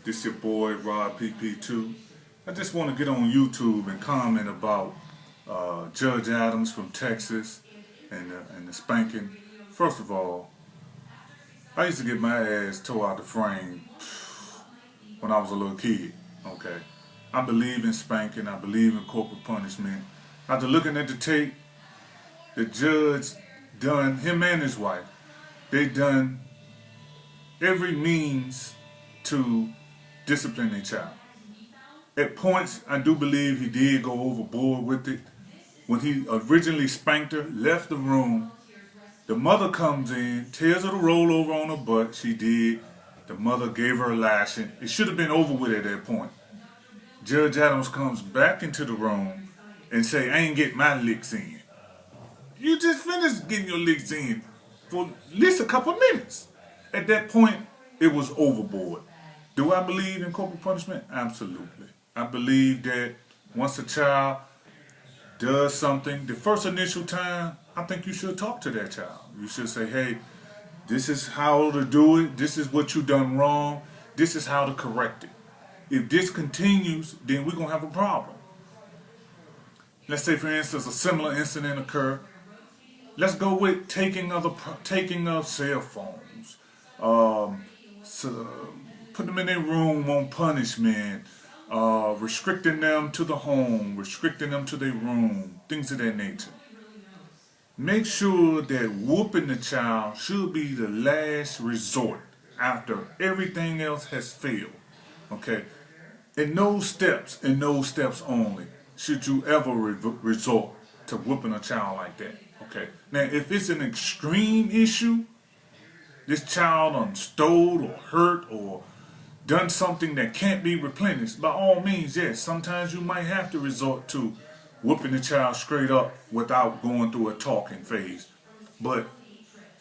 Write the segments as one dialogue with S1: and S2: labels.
S1: This your boy Rod PP2. I just want to get on YouTube and comment about Judge Adams from Texas and the spanking. First of all, I used to get my ass tore out the frame when I was a little kid. Okay, I believe in spanking. I believe in corporal punishment. After looking at the tape, the judge done, him and his wife, they done every means to discipline their child. At points, I do believe he did go overboard with it. When he originally spanked her, left the room, the mother comes in, tells her to roll over on her butt. She did. The mother gave her a lashing. It should have been over with at that point. Judge Adams comes back into the room and say, I ain't get my licks in. You just finished getting your licks in for at least a couple of minutes. At that point, it was overboard. Do I believe in corporal punishment? Absolutely. I believe that once a child does something, the first initial time, I think you should talk to that child. You should say, hey, this is how to do it. This is what you done wrong. This is how to correct it. If this continues, then we're going to have a problem. Let's say, for instance, a similar incident occurred. Let's go with taking of cell phones, put them in their room on punishment, restricting them to the home, restricting them to their room, things of that nature. Make sure that whooping the child should be the last resort after everything else has failed. Okay? In those steps only, should you ever resort to whooping a child like that. Okay? Now, if it's an extreme issue, this child done stole or hurt or done something that can't be replenished, by all means, yes, sometimes you might have to resort to whooping the child straight up without going through a talking phase. But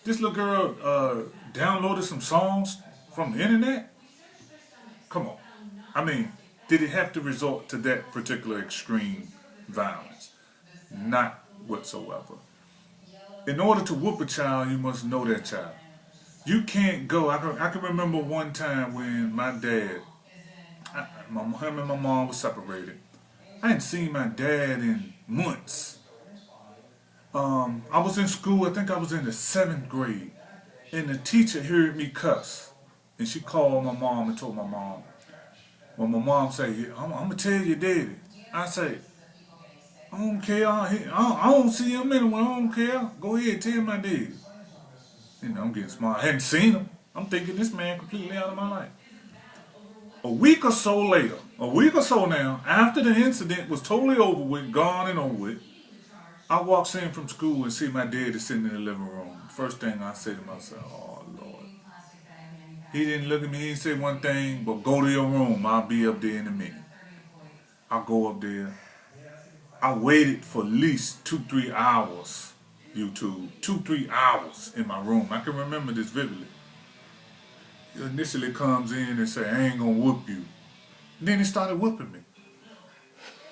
S1: this little girl downloaded some songs from the internet? Come on. I mean, did it have to resort to that particular extreme violence? Not whatsoever. In order to whoop a child, you must know that child. You can't go. I can remember one time when my dad, him and my mom were separated. I hadn't seen my dad in months. I was in school. I think I was in the 7th grade, and the teacher heard me cuss, and she called my mom and told my mom. Well, my mom said, I'm gonna tell your daddy. I say, I don't care. I don't see him anyway. I don't care. Go ahead, tell my daddy. You know, I'm getting smart. I hadn't seen him. I'm thinking this man completely out of my life. A week or so later, now, after the incident was totally over with, gone and over with, I walks in from school and see my daddy sitting in the living room. First thing I say to myself, oh, Lord. He didn't look at me. He didn't say one thing, but go to your room. I'll be up there in a minute. I go up there. I waited for at least 2-3 hours, YouTube. 2-3 hours in my room. I can remember this vividly. He initially comes in and say, I ain't gonna whoop you. And then he started whooping me.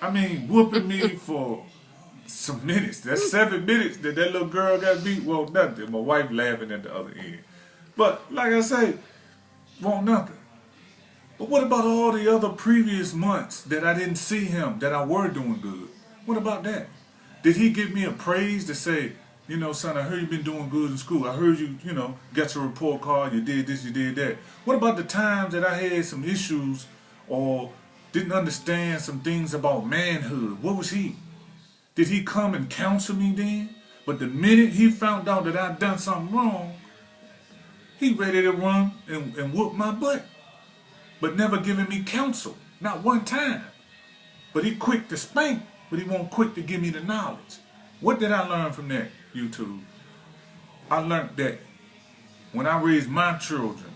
S1: I mean, whooping me for some minutes. That's 7 minutes that little girl got beat. Well, nothing. My wife laughing at the other end. But like I say, won't nothing. But what about all the other previous months that I didn't see him, that I were doing good? What about that? Did he give me a praise to say, you know, son, I heard you've been doing good in school. I heard you, got your report card. You did this, you did that. What about the times that I had some issues or didn't understand some things about manhood? What was he? Did he come and counsel me then? But the minute he found out that I'd done something wrong, he ready to run and whoop my butt. But never giving me counsel. Not one time. But he quick to spank, but he won't quick to give me the knowledge. What did I learn from that, YouTube? I learned that when I raise my children,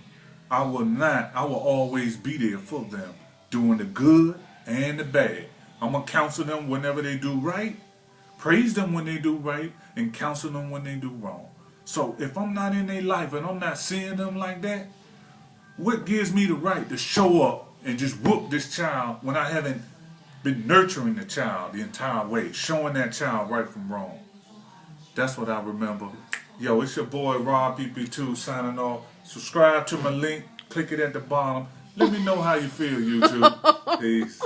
S1: I will always be there for them, doing the good and the bad. I'm going to counsel them whenever they do right, praise them when they do right, and counsel them when they do wrong. So if I'm not in their life and I'm not seeing them like that, what gives me the right to show up and just whoop this child when I haven't been nurturing the child the entire way, showing that child right from wrong? That's what I remember. Yo, it's your boy Rob PP2 signing off. Subscribe to my link, click it at the bottom. Let me know how you feel, YouTube. Peace.